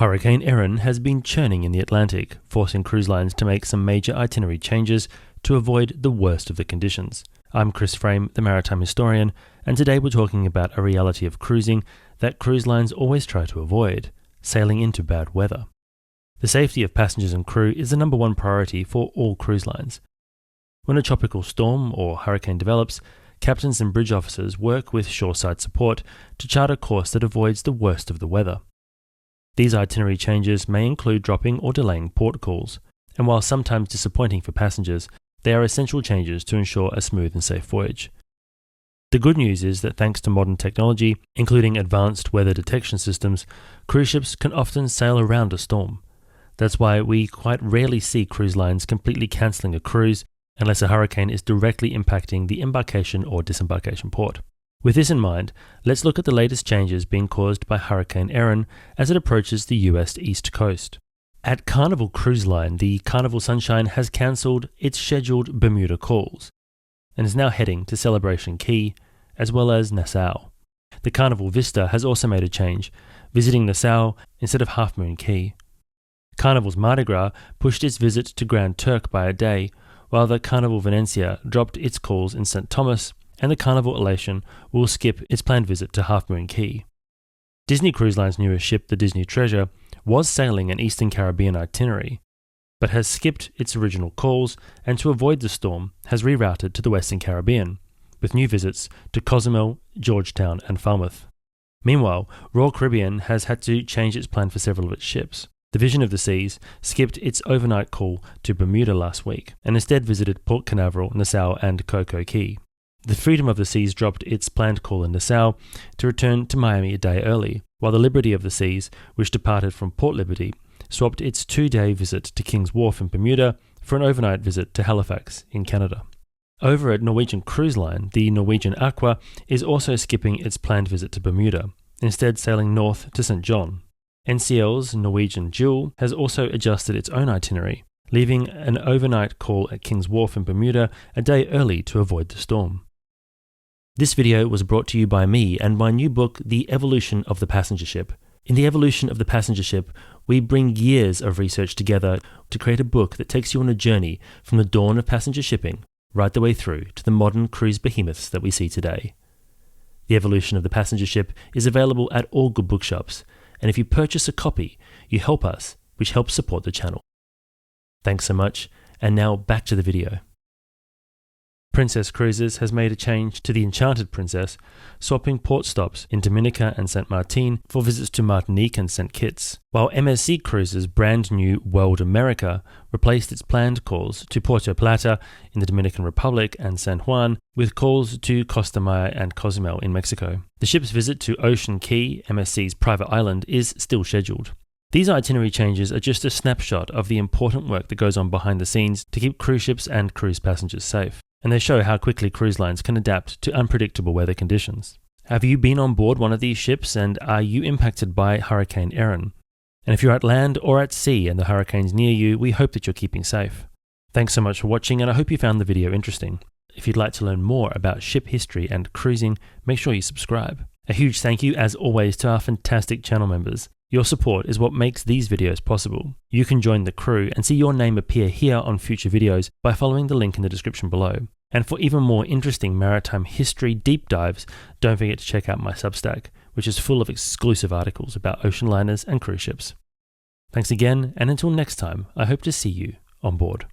Hurricane Erin has been churning in the Atlantic, forcing cruise lines to make some major itinerary changes to avoid the worst of the conditions. I'm Chris Frame, the Maritime historian, and today we're talking about a reality of cruising that cruise lines always try to avoid: sailing into bad weather. The safety of passengers and crew is the number one priority for all cruise lines. When a tropical storm or hurricane develops, captains and bridge officers work with shoreside support to chart a course that avoids the worst of the weather. These itinerary changes may include dropping or delaying port calls, and while sometimes disappointing for passengers, they are essential changes to ensure a smooth and safe voyage. The good news is that thanks to modern technology, including advanced weather detection systems, cruise ships can often sail around a storm. That's why we quite rarely see cruise lines completely cancelling a cruise unless a hurricane is directly impacting the embarkation or disembarkation port. With this in mind, let's look at the latest changes being caused by Hurricane Erin as it approaches the US East Coast. At Carnival Cruise Line, the Carnival Sunshine has cancelled its scheduled Bermuda calls and is now heading to Celebration Key as well as Nassau. The Carnival Vista has also made a change, visiting Nassau instead of Half Moon Key. Carnival's Mardi Gras pushed its visit to Grand Turk by a day, while the Carnival Venecia dropped its calls in St. Thomas, and the Carnival Elation will skip its planned visit to Half Moon Key. Disney Cruise Line's newest ship, the Disney Treasure, was sailing an Eastern Caribbean itinerary, but has skipped its original calls and to avoid the storm has rerouted to the Western Caribbean, with new visits to Cozumel, Georgetown and Falmouth. Meanwhile, Royal Caribbean has had to change its plan for several of its ships. The Vision of the Seas skipped its overnight call to Bermuda last week and instead visited Port Canaveral, Nassau and Coco Key. The Freedom of the Seas dropped its planned call in Nassau to return to Miami a day early, while the Liberty of the Seas, which departed from Port Liberty, swapped its 2-day visit to King's Wharf in Bermuda for an overnight visit to Halifax in Canada. Over at Norwegian Cruise Line, the Norwegian Aqua is also skipping its planned visit to Bermuda, instead sailing north to St. John. NCL's Norwegian Jewel has also adjusted its own itinerary, leaving an overnight call at King's Wharf in Bermuda a day early to avoid the storm. This video was brought to you by me and my new book, The Evolution of the Passenger Ship. In The Evolution of the Passenger Ship, we bring years of research together to create a book that takes you on a journey from the dawn of passenger shipping right the way through to the modern cruise behemoths that we see today. The Evolution of the Passenger Ship is available at all good bookshops, and if you purchase a copy, you help us, which helps support the channel. Thanks so much, and now back to the video. Princess Cruises has made a change to the Enchanted Princess, swapping port stops in Dominica and St. Martin for visits to Martinique and St. Kitts, while MSC Cruises' brand new World America replaced its planned calls to Puerto Plata in the Dominican Republic and San Juan with calls to Costa Maya and Cozumel in Mexico. The ship's visit to Ocean Key, MSC's private island, is still scheduled. These itinerary changes are just a snapshot of the important work that goes on behind the scenes to keep cruise ships and cruise passengers safe, and they show how quickly cruise lines can adapt to unpredictable weather conditions. Have you been on board one of these ships, and are you impacted by Hurricane Erin? And if you're at land or at sea and the hurricane's near you, we hope that you're keeping safe. Thanks so much for watching, and I hope you found the video interesting. If you'd like to learn more about ship history and cruising, make sure you subscribe. A huge thank you, as always, to our fantastic channel members. Your support is what makes these videos possible. You can join the crew and see your name appear here on future videos by following the link in the description below. And for even more interesting maritime history deep dives, don't forget to check out my Substack, which is full of exclusive articles about ocean liners and cruise ships. Thanks again, and until next time, I hope to see you on board.